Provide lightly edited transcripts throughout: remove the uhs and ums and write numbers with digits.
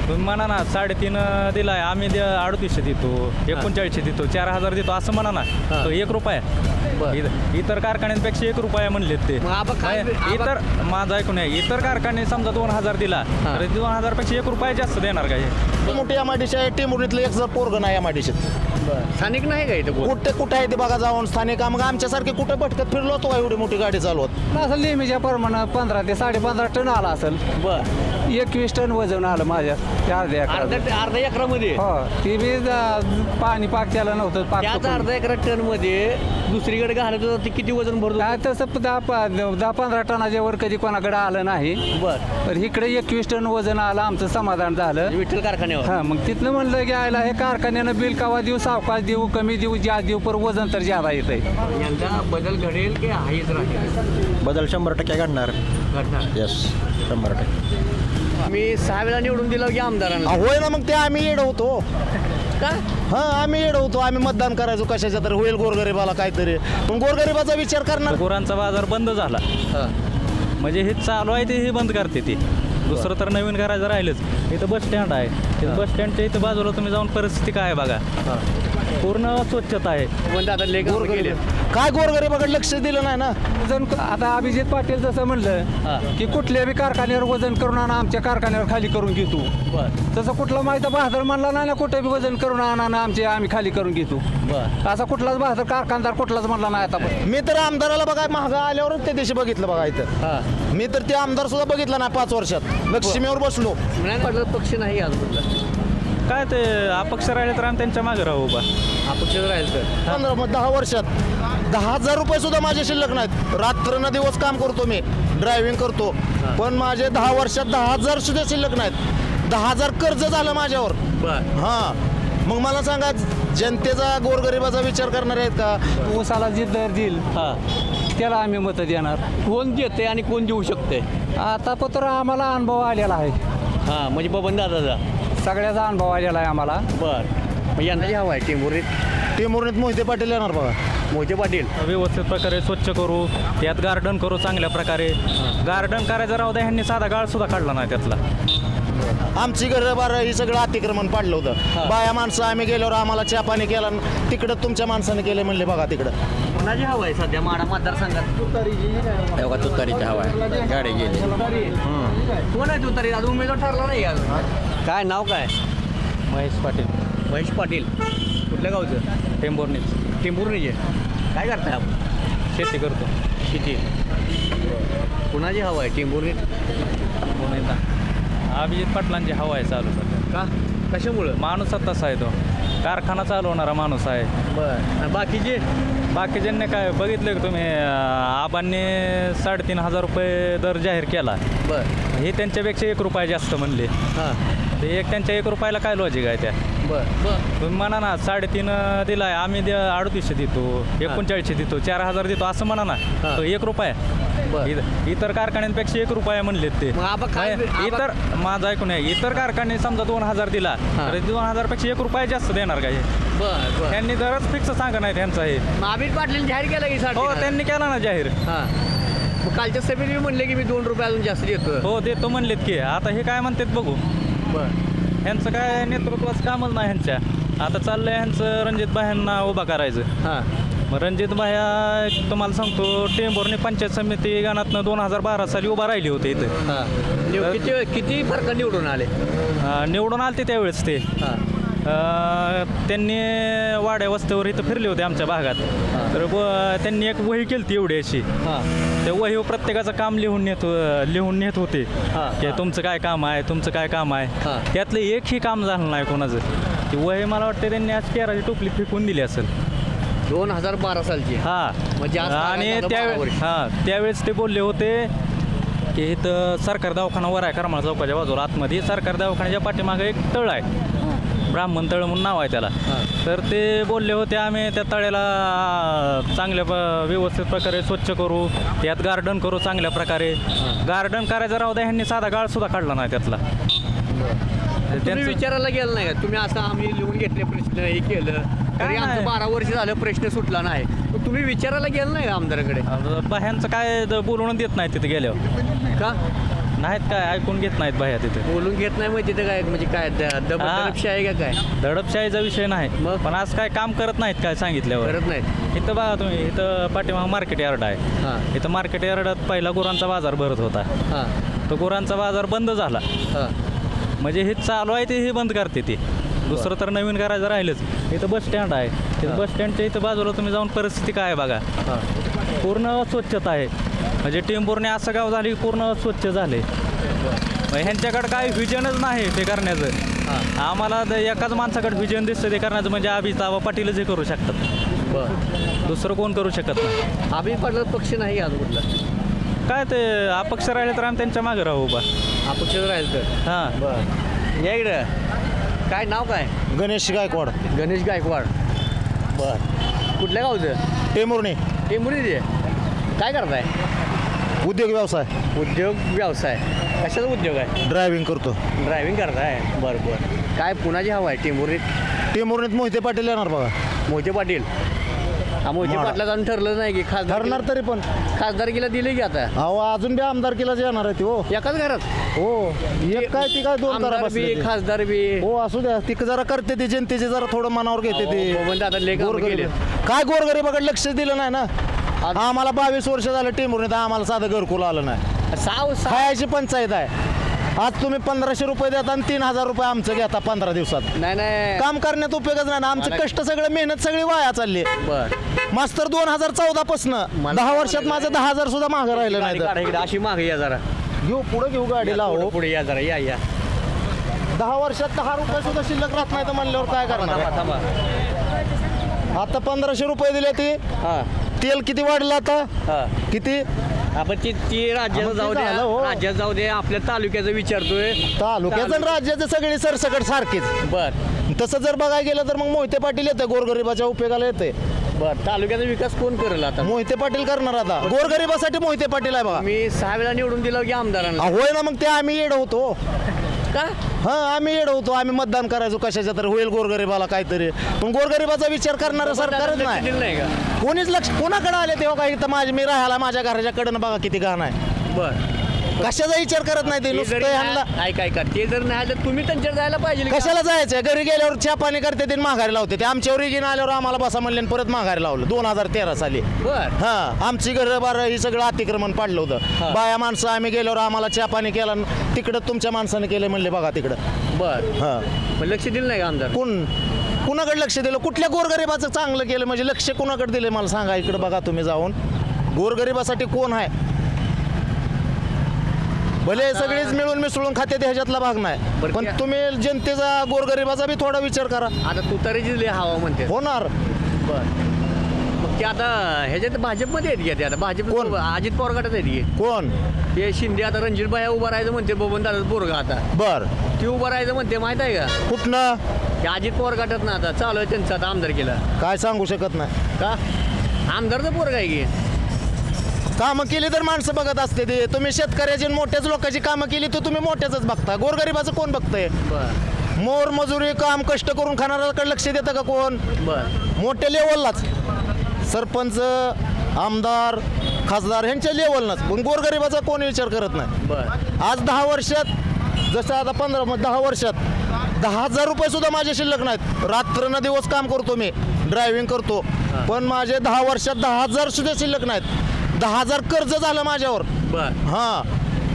तुम्ही म्हणा ना 3.5 दिलाय, आम्ही 3800 देतो, 3900 देतो, 4000 देतो असं म्हणा ना. तो 1 रुपया इतर कारखान्यांपेक्षा 1 रुपया म्हणलेत ते. इतर माझं ऐकून आहे, इतर कारखाने समजा 2000 दिला तर 2000 पेक्षा 1 रुपया जास्त देणार का हे? मोठी एमआयडीसी आहे, टेंभुर्णीतलं एक पोरगं नाही एमआयडीसीत. स्थानिक नाही का इथं? कुठे आहे ते बघा जाऊन स्थानिक. मग आमच्यासारखे कुठे भटकत फिरलो होतो एवढी मोठी गाडी चालवत. असं नेहमीच्या प्रमाणे 15 ते 15.5 टन आला असेल. 21 टन वजन आलं माझ्या अर्धा एकरामध्ये. हो, ती बी पाणी पाक केलं नव्हतं. त्याच अर्धा एकरा टन मध्ये दुसरीकडे घालत होतं ते किती वजन भरतो? काय तसं 10-15 टनाच्या वर कधी कोणाकडे आलं नाही. तर इकडे 21 टन वजन आलं, आमचं समाधान झालं विठ्ठल कारखान्यावर. हा, मग तिथनं म्हणलं की आयला हे कारखान्यानं बिल कावा देऊ, सावकाश देऊ, कमी देऊ, जास्त देऊ, पर वजन तर ज्यादा येत आहे. यंदा बदल घडेल की हाच राहील? बदल 100% घडणार. येस, 100%. आम्ही 6 वेळा निवडून दिलं की आमदारांना. होय ना, मग ते आम्ही येडवतो का? हा, आम्ही येडवतो. आम्ही मतदान करायचो कशाच्या तर होईल गोरगरिबाला काहीतरी. मग गोरगरिबाचा विचार करणार. गुरांचा बाजार बंद झाला म्हणजे हे चालू आहे ते हे बंद करते ती. दुसरं तर नवीन करायचं राहिलंच. इथं बस स्टँड आहे, इथं बस स्टँडच्या इथं बाजूला तुम्ही जाऊन परिस्थिती काय बघा, पूर्ण स्वच्छता आहे. म्हणजे आता लेख गेले काय गोरगरिबाकडे लक्ष दिलं नाही ना. वजन आता अभिजित पाटील जसं म्हणलं की कुठल्या बी कारखान्यावर वजन करून आणा, आमच्या कारखान्यावर खाली करून घेतो. तसं कुठला माहिती बहादर म्हणला नाही ना, कुठे बी वजन करून आणा ना आम्ही खाली करून घेतो. असा कुठलाच बहादर कारखानदार कुठलाच म्हणला नाही. आता मी तर आमदाराला बघा महागा आल्यावरच त्या दिवशी बघितलं बघा इथं. मी तर ते आमदार सुद्धा बघितला नाही 5 वर्षात. लक्ष्मीवर बसलो. पक्ष नाही आज काय ते अपक्ष राहिले तर आम्ही त्यांच्या मागे राहू बा. अपक्ष राहील तर 10 वर्षात 10,000 रुपये सुद्धा माझे शिल्लक नाहीत. रात्र न दिवस काम करतो मी, ड्रायव्हिंग करतो, पण माझे 10 वर्षात 10,000 सुद्धा शिल्लक नाहीत. 10,000 कर्ज झालं माझ्यावर. हा, मग मला सांगा जनतेचा गोरगरिबाचा विचार करणार आहेत का? ऊसाला जे दर देईल त्याला आम्ही मतं देणार. कोण देते आणि कोण देऊ शकते? आता पत्र आम्हाला अनुभव आलेला आहे. हा, म्हणजे बबन दादाचा सगळ्याचा अनुभव आलेला आहे आम्हाला. मग यंदाची हवा आहे टेंभुर्णीत मोहिते पाटील येणार बघा. मोहिते पाटील व्यवस्थित प्रकारे स्वच्छ करू, त्यात गार्डन करू चांगल्या प्रकारे. गार्डन करायचं राहू द्या, ह्यांनी साधा गाळ सुद्धा काढला नाही त्यातला. आमची घरं बारं ही सगळं अतिक्रमण पाडलं होतं. बाया माणसं आम्ही गेल्यावर आम्हाला चहा पाणी केला, तिकडं तुमच्या माणसाने केले म्हणले बघा तिकडं. कोणाची हवा आहे सध्या माडा मतदारसंघात? तुतारीची हवा आहे. गाडी गेली. कोण आहे तुतारी? अजून उमेदवार ठरला नाही अजून. काय नाव काय? महेश पाटील. महेश पाटील. कुठल्या गावचं? टेंभुर्णीचे. काय करताय आपण? शेती करतो. शेती. कुणाची हवा आहे टेंभुर्णीत? अभिजित पाटलांची हवा आहे चालू सध्या. का? कशामुळं? माणूसच तसा आहे तो, कारखाना चालवणारा माणूस आहे. बरं. बाकीच्यांनी काय बघितलं की तुम्ही, आबांनी 3,500 रुपये दर जाहीर केला. बरं. हे त्यांच्यापेक्षा 1 रुपया जास्त म्हणले. ते त्यांच्या 1 रुपयाला काय लॉजिक आहे त्या? तुम्ही म्हणा ना 3.5 दिलाय, आम्ही 3800 देतो, 3900 देतो, 4000 देतो असं म्हणा ना. तो 1 रुपया इतर कारखान्यांपेक्षा 1 रुपया म्हणलेत ते. इतर माझं ऐकून आहे, इतर कारखाने समजा 2000 दिला तर 2000 पेक्षा 1 रुपया जास्त देणार का हे? त्यांनी दरच फिक्स सांगा नाही त्यांचा हे. अभिजित पाटील जाहीर केला की? हो, त्यांनी केला ना जाहीर. कालच्या सभेत मी म्हणले की मी 2 रुपये अजून जास्त देतो. हो, देतो म्हणलेत की. आता हे काय म्हणतात बघू. ह्यांचं काय नेतृत्वाचं कामच नाही ह्यांच्या. आता चाललंय ह्यांचं रणजित भायांना उभा करायचं. मग रणजित भाया तुम्हाला सांगतो, टेंभुर्णी पंचायत समिती गणातनं 2012 साली उभा राहिली होते इथं. किती फरक निवडून आले? निवडून आले त्यावेळेस ते. त्यांनी वाड्या वस्त्यावर इथं फिरले होते आमच्या भागात. तर त्यांनी एक वही केली ती एवढी अशी. त्या वहीवर प्रत्येकाचं काम लिहून नेत होते की तुमचं काय काम आहे, तुमचं काय काम आहे. त्यातलं एकही काम झालं नाही कोणाचं. ती वही मला वाटतं त्यांनी आज केराची टोपली फेकून दिली असेल. 2012 सालची. म्हणजे आणि त्यावेळेस ते बोलले होते की इथं सरकारी दवाखाना वर आहे, करमाळा चौकाच्या बाजूला आतमध्ये. सरकारी दवाखान्याच्या पाठीमागे एक तळ आहे, ब्राह्मण तळ म्हणून नाव आहे त्याला. तर ते बोलले होते आम्ही त्या तळ्याला चांगल्या व्यवस्थित प्रकारे स्वच्छ करू, त्यात गार्डन करू चांगल्या प्रकारे. गार्डन करायचं राहू द्या, ह्यांनी साधा गाळ सुद्धा काढला नाही त्यातला. तुम्ही विचारायला गेलं नाही का? तुम्ही असं आम्ही लिहून घेतले प्रश्न हे केलं तरी आमचं 12 वर्ष झालं प्रश्न सुटला नाही. तुम्ही विचारायला गेलं नाही का आमदाराकडे? ह्यांचं काय बोलून देत नाही तिथे गेल्यावर. का? नाहीत काय ऐकून घेत नाहीत बाया तिथे. बोलून घेत नाही मग तिथं काय म्हणजे काय दडपशाही आहे का काय? दडपशाहीचा विषय नाही मग? पण आज काय काम करत नाहीत काय सांगितल्यावर. करत नाहीत. इथं बघा तुम्ही, इथं पाठीमागं मार्केट यार्ड आहे. हां इथं मार्केट यार्डात पहिला गुरांचा बाजार भरत होता. हां तो गुरांचा बाजार बंद झाला. हां म्हणजे हे चालू आहे ते हे बंद करते ते. दुसरं तर नवीन करायचं राहिलंच. इथं बस स्टँड आहे. इथं बस स्टँडच्या इथं बाजूला तुम्ही जाऊन परिस्थिती काय आहे बघा. हां पूर्ण स्वच्छता आहे. म्हणजे टेंभुर्णी असं गाव झाले की पूर्ण स्वच्छ झाले. ह्यांच्याकडे काय व्हिजनच नाही ते करण्याचं. आम्हाला एकाच माणसाकडे व्हिजन दिसतं ते करण्याचं म्हणजे अभिताभ पाटीलच हे करू शकतात. बरं. दुसरं कोण करू शकत नाही. अभि पाटील पक्ष नाही आज कुठला? काय ते अपक्ष राहिले तर आम्ही त्यांच्या मागे राहू उभा. अपक्ष राहील तर. हां बरं. या इकडं काय नाव काय? गणेश गायकवाड, गणेश गायकवाड. बर. कुठल्या गावचं? टेंभुर्णी. टेंभुर्णी ते. काय करताय? उद्योग व्यवसाय, उद्योग व्यवसाय. कशाचा उद्योग आहे? ड्रायव्हिंग करतो. ड्रायव्हिंग करताय. बरं बरं. काय पुण्याची हवा आहे टेंभुर्णीत? टेंभुर्णीत मोहिते पाटील येणार बघा. मोहिते पाटील. मोहिते माडा. पाटला जाऊन ठरलं नाही की ठरणार तरी पण खासदारकीला दिले की आता अहो अजून बी आमदारकीलाच येणार आहे ती. हो एकाच घरात हो एक काय ती काय दोन करा आमदार बसले बी ते. खासदार बी. हो असू द्या ती जरा करते ती जनतेचे जरा थोडं मनावर घेते ती. म्हणजे आता लेख गोरगरीब काय गोरगरीबाकडे लक्ष दिलं नाही ना. आम्हाला 22 वर्ष झालं टेंभुर्णीत आम्हाला साधं घरकुल आलं नाही. साव खायची पंचायत आहे. आज तुम्ही 1500 रुपये देता आणि 3000 रुपये आमचं घेता 15 दिवसात. नाही नाही. काम करण्यात उपयोगच नाही ना. आमचं कष्ट सगळं मेहनत सगळी वाया चालली. बर. मास्तर 2014 पासून 10 वर्षात माझं 10,000 सुद्धा मागं राहिलं नाही. गाडी काढा इकडे. अशी मागे या जरा. घेऊ पुढे घेऊ गाडीला. पुढे- हो पुढे या जरा. या या 10 वर्षात 10 रुपये सुद्धा शिल्लक राहत नाही तर म्हणल्यावर काय करणार आहे? थांबा. आता 1500 रुपये दिले ती. हा तेल किती वाढलं आता? हा. किती? आपण ती राज्यात आपण ते जाऊ दे. झालं, हो. राज्यात जाऊ दे. आपल्या तालुक्याचं विचारतोय. तालुक्याचं आणि राज्याचं सगळी सरसकट सारखीच. बर तसं जर बघायला गेलं तर मग मोहिते पाटील येते गोरगरिबाच्या उपयोगाला येते. बर. तालुक्याचा विकास कोण करेल आता? मोहिते पाटील करणार आता. गोरगरिबासाठी मोहिते पाटील आहे बघा. मी 6 वेळा निवडून दिलं की आमदारांना. होय ना मग ते आम्ही येड होतो. का? हा आम्ही येड होतो. आम्ही मतदान करायचो कशाच्या तर होईल गोरगरिबाला काहीतरी. पण गोरगरिबाचा विचार करणारं सरकारच लक्ष नाही. दिलं नाही का? कोणीच लक्ष कोणाकडे आले तेव्हा काही तर माझे मी राहायला माझ्या घराच्या कडनं बघा किती घाण आहे. बर. कशाचा विचार करत नाही ते ते नुसतं जरी ह्यांना. ऐका ते जर नाही तर तुम्ही त्यांच्यावर जायला पाहिजे का? कशाला जायचं घरी गेल्यावर चहा पाणी करते ते माघारी लावते ते. आमच्यावर घेऊन आल्यावर आम्हाला बसा म्हणले आणि परत माघारी लावलं 2013 साली. बर. हा आमची घरं बारं ही सगळं अतिक्रमण पाडलं हा. होतं. बाया माणसं आम्ही गेल्यावर आम्हाला चहा पाणी केला तिकडं तुमच्या माणसाने केलं म्हणले बघा तिकडं. बर. हा मग लक्ष दिलं नाही का आमदार? कुणाकडे लक्ष दिलं? कुठल्या गोरगरिबाचं चांगलं केलं म्हणजे लक्ष कुणाकडे दिले मला सांगा. इकडं बघा तुम्ही जाऊन गोरगरिबासाठी कोण आहे? भले सगळेच मिळून मिसळून खाते ह्याच्यातला भाग नाही. बरं, पण तुम्ही जनतेचा गोरगरिबाचा बी थोडा विचार करा. आता तुतारीची हवा म्हणते. होणार. बर. मग ते आता ह्याच्यात भाजपमध्ये आहेत का ते? आता भाजप कोण? अजित पवार गटात आहेत की कोण? ते शिंदे आता रणजित भाई उभं राहायचं म्हणते. बबन दादा पोरगा आता बर ती उभं राहायचं म्हणते. माहित आहे का? कुठनं? ते अजित पवार गटात ना आता चालू आहे त्यांचं आता आमदार केलं काय सांगू शकत नाही. का? आमदारचं पोरगा आहे की. कामं केली तर माणसं बघत असते ते. तुम्ही शेतकऱ्याची आणि मोठ्याच लोकांची कामं केली तर तुम्ही मोठ्याच बघता. गोरगरिबाचं कोण बघतंय? बर मोर मजुरी काम कष्ट करून खाणाऱ्याकडे लक्ष देतं का कोण? बर मोठ्या लेवललाच सरपंच आमदार खासदार ह्यांच्या लेवलनंच. पण गोरगरिबाचा कोण विचार करत नाही. बर. आज 10 वर्षात जसं आता 10 वर्षात 10,000 रुपये सुद्धा माझे शिल्लक नाहीत. रात्र न दिवस काम करतो मी ड्रायव्हिंग करतो पण माझे 10 वर्षात 10,000 सुद्धा शिल्लक नाहीत. 10,000 कर्ज झालं माझ्यावर. बर. हां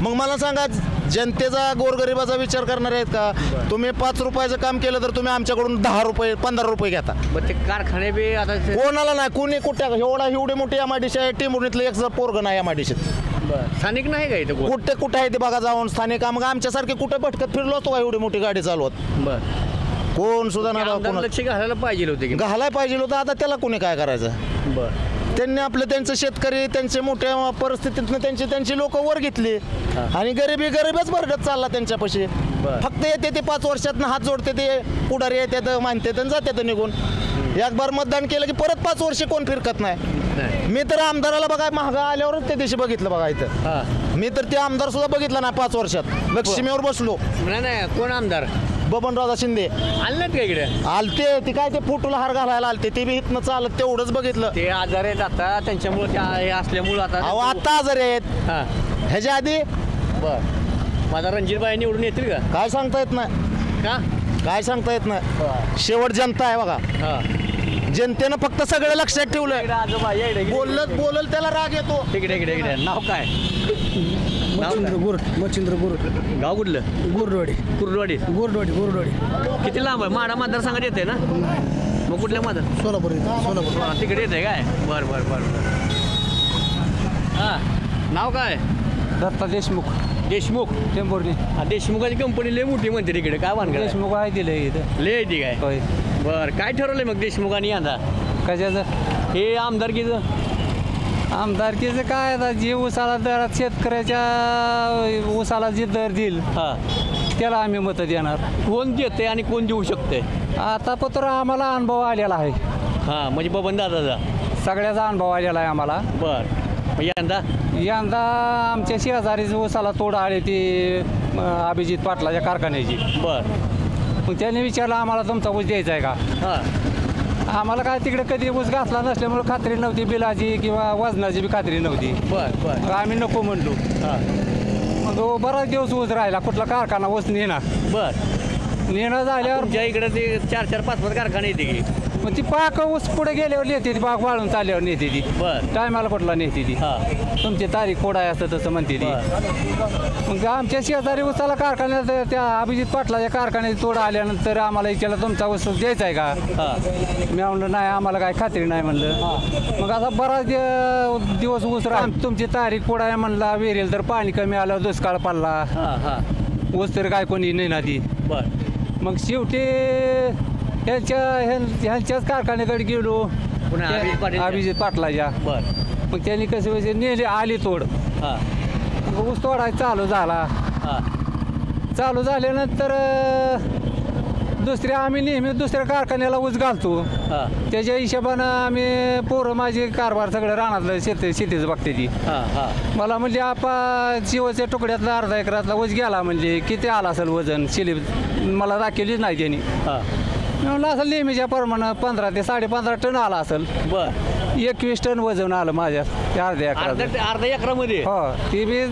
मग मला सांगा जनतेचा गोरगरिबाचा विचार करणार आहेत का? तुम्ही 5 रुपयाचं काम केलं तर तुम्ही आमच्याकडून 10 रुपये 15 रुपये घेता. मग ते कारखाने बी आता कोणाला नाही कोणी कुठे एवढी मोठी एमआयडीसी आहे. टेंभुर्णीतलं एक पोरग नाही एमआयडीसीत. स्थानिक नाही का इथं कोण? कुठे आहे ते बघा जाऊन स्थानिक. मग आमच्यासारखे कुठे भटकत फिरलो होतो का एवढी मोठी गाडी चालवत? बर. कोण सुद्धा नाही आमदार कोण लक्ष घालायला पाहिजे होते की. घालाय पाहिजे होतं. आता त्याला कोणी काय करायचं? बर. त्यांनी आपलं त्यांचं शेतकरी त्यांचे मोठ्या परिस्थितीतनं त्यांची लोक वर घेतली आणि गरीबच भरगत चालला त्यांच्यापाशी. बरं. फक्त येते ते 5 वर्षातनं हात जोडते ते पुढारी येतात मानतात आणि जातात निघून. एक बार मतदान केलं की परत 5 वर्ष कोण फिरकत नाही. नाही. मी तर आमदाराला बघा महागा आल्यावरच त्या दिवशी बघितलं बघा इथं. हा. मी तर ते आमदार सुद्धा बघितला नाही 5 वर्षात. लक्ष्मीवर बसलो. नाही कोण आमदार? बबनराव शिंदे आले नाहीत का इकडे? आलते. ती काय ते फोटोला हार घालायला आलते ते बी इथनं चालत तेवढंच बघितलं. ते आजार आहेत आता त्यांच्यामुळे हे असल्यामुळे अहो आता आता आजारी आहेत. हा. ह्याच्या आधी बर. माझा रणजितबाई निवडून येतील का? काय सांगता येत नाही, का? काय सांगता येत नाही. शेवट जनता आहे बघा. हा जनतेनं फक्त सगळं लक्षात ठेवलंय. इकडे आजोबा या इकडे. बोलल त्याला राग येतो. इकडे इकडे इकडे. नाव काय? मच्छिंद्र गुर गाव कुठलं? गुरडवाडी कुर्डवाडी. गुरडवाडी किती लांब आहे? माडा मतदारसंघात येते ना? मग कुठल्या मतदार? सोलापूर सोलापूर तिकडे येते काय? बर बर बर बर. हा नाव काय? दत्ता देशमुख देशमुख. टेंभुर्णी. देशमुखाची कंपनी लय मोठी म्हणते तिकडे. काय भानगड आहे? देशमुख आहे दिलं इथं. लय आहे ती काय? होय. बर काय ठरवलंय मग देशमुखांनी यंदा कशाचं हे आमदारकीचं? आमदारकीचं काय आता जे उसाला दरात शेतकऱ्याच्या उसाला जे दर देईल हा त्याला आम्ही मतं देणार. कोण देते आणि कोण देऊ शकते? आता पत्र आम्हाला अनुभव आलेला आहे, हा म्हणजे बबन दादाचा. सगळ्याचा अनुभव आलेला आहे आम्हाला. बर मग यंदा यंदा आमच्या शेजारीच उसाला तोड आली ती अभिजित पाटलाच्या कारखान्याची. बर मग त्याने विचारलं आम्हाला तुमचा ऊस द्यायचा आहे का. हा आम्हाला काय तिकडे कधी ऊस घातला नसल्यामुळे खात्री नव्हती, बिलाची किंवा वजनाची बी खात्री नव्हती. बर बर मग आम्ही नको म्हणलो. हा मग बराच दिवस ऊस राहिला, कुठला कारखाना ऊस नेणार. बर नेणं झाल्यावर तुमच्या इकडे ते 4-4, 5-5 कारखाने येते की? मग ती पाक ऊस पुढे गेल्यावर नेते ती, पाक वाळून चालल्यावर नेते ती. बर टायमाला कुठला नेते ती. हा तुमची तारीख कोड आहे असं तसं म्हणते ती. बर मग आमच्या शेजारी उसाला कारखान्यात त्या अभिजित पाटलाच्या कारखान्यात तोड आल्यानंतर आम्हाला विचारलं तुमचा ऊस द्यायचा आहे का. हा मी म्हणलं नाही आम्हाला काय खात्री नाही म्हणलं. मग असा बराच दिवस ऊस तुमची तारीख कोड आहे म्हणला, विहिरील तर पाणी कमी आलं, दुष्काळ पडला, हा हा ऊस तर काय कोणी नाही ना ती. बर मग शेवटी ह्यांच्याच कारखान्याकडे गेलो, पुन्हा अभिजित पाटीलच्या? अभिजित पाटलाच्या. बर मग त्यांनी कसं नेले, आली तोड. हा मग ऊस तोडायचा चालू झाला. हा चालू झाल्यानंतर आम्ही नेहमी दुसऱ्या कारखान्याला ऊस घालतो. हा त्याच्या हिशोबानं आम्ही पोरं माझे कारभार सगळं रानातलं शेतीचं बघते ती. हा हा मला म्हणले आपा शिवच्या तुकड्यातला अर्धा एकरातला ऊस गेला, म्हणजे किती आला असेल वजन शिलीप मला दाखवलीच नाही त्यांनी. हा मी म्हणलं असेल नेहमीच्या प्रमाणे 15 ते 15.5 टन आला असेल. बर 21 टन वजन आलं माझ्या त्या अर्ध्या एकरात. अर्धा एकरामध्ये? हो ती बी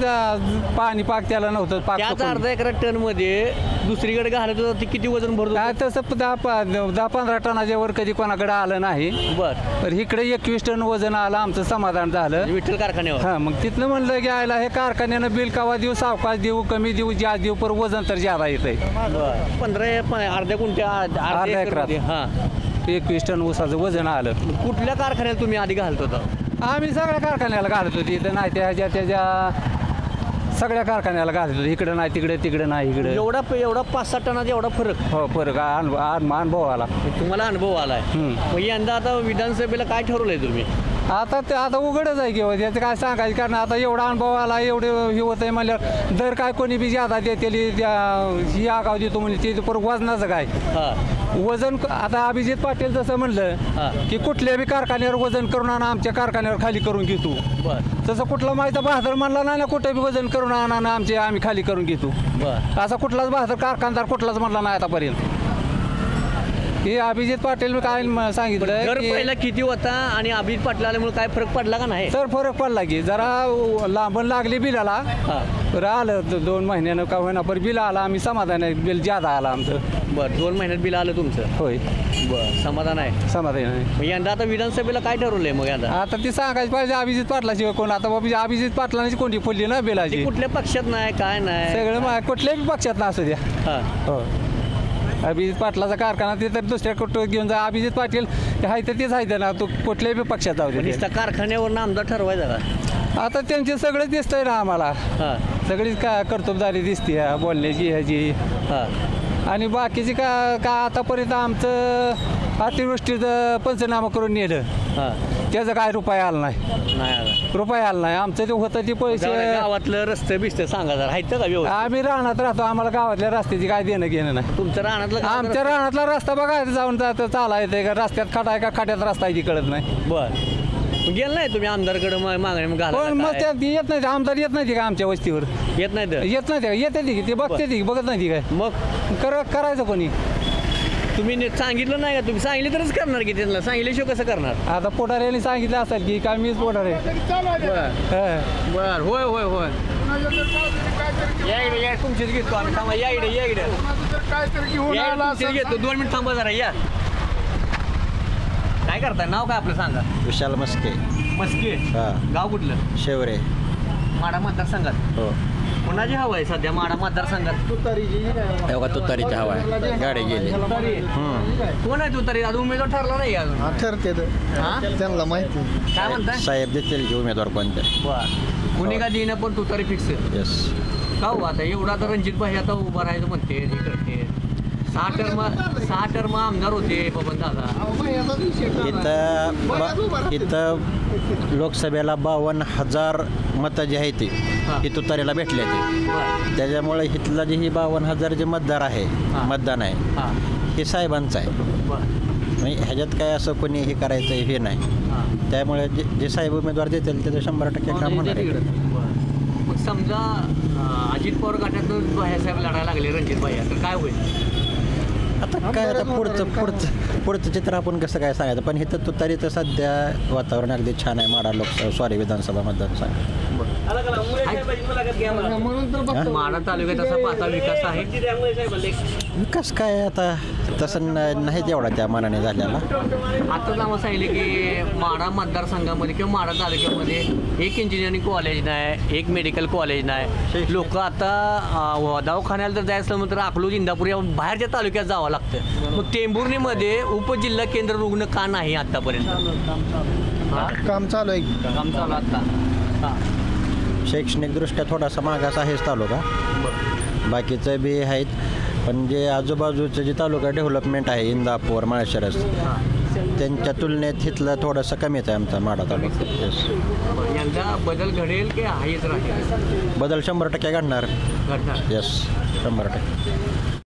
पाणी पाक त्याला नव्हतं, पाक त्याच चुकून. अर्धा एकरा टन मध्ये दुसरीकडे घालत होता ते किती वजन भरतो? काय तसं 10-15 टनाच्या वर कधी कोणाकडे आलं नाही. बर तर इकडे 21 टन वजन आलं, आमचं समाधान झालं. विठ्ठल कारखान्यावर? हा मग तिथनं म्हणलं की आयला हे कारखान्यानं बिल कावा देऊ, सावकाश देऊ, कमी देऊ, जास्त देऊ, पर वजन तर ज्यादा येतंय. बर 15 अर्ध्या गुंठ्या अर्ध्या एकरात. हा 21 टन ऊसाचं वजन आलं. कुठल्या कारखान्याला तुम्ही आधी घालत होता? आम्ही सगळ्या कारखान्याला घालत होती, इथं नाही त्याच्या सगळ्या कारखान्याला घालत होतो. इकडं नाही तिकडे नाही इकडे. एवढा 5-6 टनाचा एवढा फरक हो फरक अनुभव आला. तुम्हाला अनुभव आलाय. मग यंदा आता विधानसभेला काय ठरवलंय तुम्ही? आता उघडच आहे किंवा त्याचं काय सांगायचं, कारण आता एवढा अनुभव आला, एवढे हे होत आहे म्हणल्यावर दर काय कोणी बी ज्यादा देते ही आगाव देतो म्हणजे ते परत वजनाचं काय हा वजन. आता अभिजित पाटील जसं म्हणलं की कुठल्या बी कारखान्यावर वजन करून आणा, आमच्या कारखान्यावर खाली करून घेतो. बर तसं कुठला माहिती बहादर म्हणला नाही ना, कुठे बी वजन करून आणा ना आम्ही खाली करून घेतो. बर असा कुठलाच बहादर कारखानदार कुठलाच म्हणला नाही आतापर्यंत. हे अभिजित पाटील काय सांगितलं दर की पहिला किती होता आणि अभिजित पाटील आल्यामुळे काय फरक पडला का नाही? तर फरक पडला की जरा लांबण लागली बिलाला. हा तर आलं 2 महिन्यानं का होईना पर बिल आला, आम्ही समाधान आहे, बिल ज्यादा आला आमचं. बर 2 महिन्यात बिल आलं तुमचं? होय बर समाधान आहे. समाधान आहे. मग यंदा आता विधानसभेला काय ठरवलंय मग यंदा? आता ती सांगायची पाहिजे अभिजित पाटलाशिवाय कोण. आता बाबा अभिजित पाटलांची कोणती फुलली ना बिलाची. ते कुठल्या पक्षात नाही काय नाही? सगळं कुठल्याही पक्षात ना असू द्या. हा हो अभिजित पाटलाचा कारखाना ते तर दुसऱ्या कुठं घेऊन जा. अभिजित पाटील आहे तर तेच आहे ना, तो कुठल्याही बी पक्षात जाऊ दे. नुसता कारखान्यावर आमदार ठरवायचा का? आता त्यांचे सगळं दिसतंय ना आम्हाला, हा सगळीच कर्तबदारी दिसते बोलण्याची ह्याची. हा आणि बाकीची का आतापर्यंत आमचं अतिवृष्टीचं पंचनामा करून नेलं, हा त्याचं काय रुपया आला नाही. नाही आला. रुपया आला नाही. आमचं ते होतं ते पैसे गावातलं रस्ते बिस्ते सांगा जरा आहेत का व्यवस्थित? आम्ही रानात राहतो, आम्हाला गावातल्या रस्त्याची काय देणं घेणं नाही. तुमचं रानातलं आमच्या रानातला रस्ता बघा जाऊन जातं चाला येते का, रस्त्यात खटाय का खड्यात रस्ता आहे ती कळत नाही. बर गेलं नाही तुम्ही आमदारकडे मागणी पण घाला मग त्यात येत नाही, आमदार येत नाही का आमच्या वस्तीवर. येत नाही तर? येत नाही येते ती, ते बघते ती, बघत नाही ती काय. मग करायचं कोणी. तुम्ही सांगितलं नाही का? तुम्ही सांगितलं तरच करणार की त्यांना, सांगितल्याशिवाय कसं करणार? आता पोटाऱ्याने सांगितलं असेल की काय मीच पोटारे. बर बर होय होय होय या इकडे या तुमचीच घेतो आम्ही थांबा या इकडे या इकडे तुमचीच घेतो 2 मिनिट थांबा जरा या काय करताय नाव काय आपलं सांगा विशाल मस्के मस्की हा गाव कुठलं शेवरे माडा मतदारसंघात हो कोणाची हवा आहे सध्या माडा मतदारसंघात तेव्हा तुतारीची हवा आहे गाडी गेली कोण आहे तुतारी अजून उमेदवार ठरला नाही अजून ठरते हा? त्यांना माहिती काय म्हणताय साहेब देतील की उमेदवार कोणते कुणी का देणं पण तुतारी फिक्स येस का हो आता एवढा तर रणजित भाई आता उभा राहायचं म्हणते हे करते 6 टर्म आमदार होते बबन दादा इथं लोकसभेला 52,000 मतं जी आहे ती ही तुतारीला भेटली ती त्याच्यामुळे इथलं जे ही 52,000 जे मतदार आहे मतदान आहे हे साहेबांचं आहे म्हणजे ह्याच्यात काय असं कोणी हे करायचं हे नाही त्यामुळे जे साहेब उमेदवार देतील त्याचं 100% काम होणार आहे मग समजा अजित पवार गटातून भाईसाहेब लढायला लागले रणजित भाई तर काय होईल आता काय आता पुढचं चित्र आपण कसं काय सांगायचं पण इथं तुतारीचं सध्या वातावरण अगदी छान आहे माडा विधानसभा मतदारसंघ माडा तालुक्यात असा पाहता विकास आहे विकास काय आता तसं नाही एवढा त्या मनाने झालेला आता आम्हाला सांगितले की माडा मतदारसंघामध्ये किंवा माडा तालुक्यामध्ये एक इंजिनिअरिंग कॉलेज नाही एक मेडिकल कॉलेज नाही लोक आता दवाखान्याला जर जायचं म्हणून तर अकलूज इंदापूर या बाहेरच्या तालुक्यात जावं लागतं मग टेंभुर्णीमध्ये उपजिल्हा केंद्र रुग्ण का नाही आतापर्यंत काम चालू आहे काम चालू आता शैक्षणिकदृष्ट्या थोडासा मागास आहेच तालुका बाकीचं बी आहेत पण जे आजूबाजूचं जे तालुका डेव्हलपमेंट आहे इंदापूर माळशिरस त्यांच्या तुलनेत इथलं थोडंसं कमीच आहे आमचा माडा तालुका येस यंदा बदल घडेल की हाच राहील बदल 100% घडणार घडणार येस 100%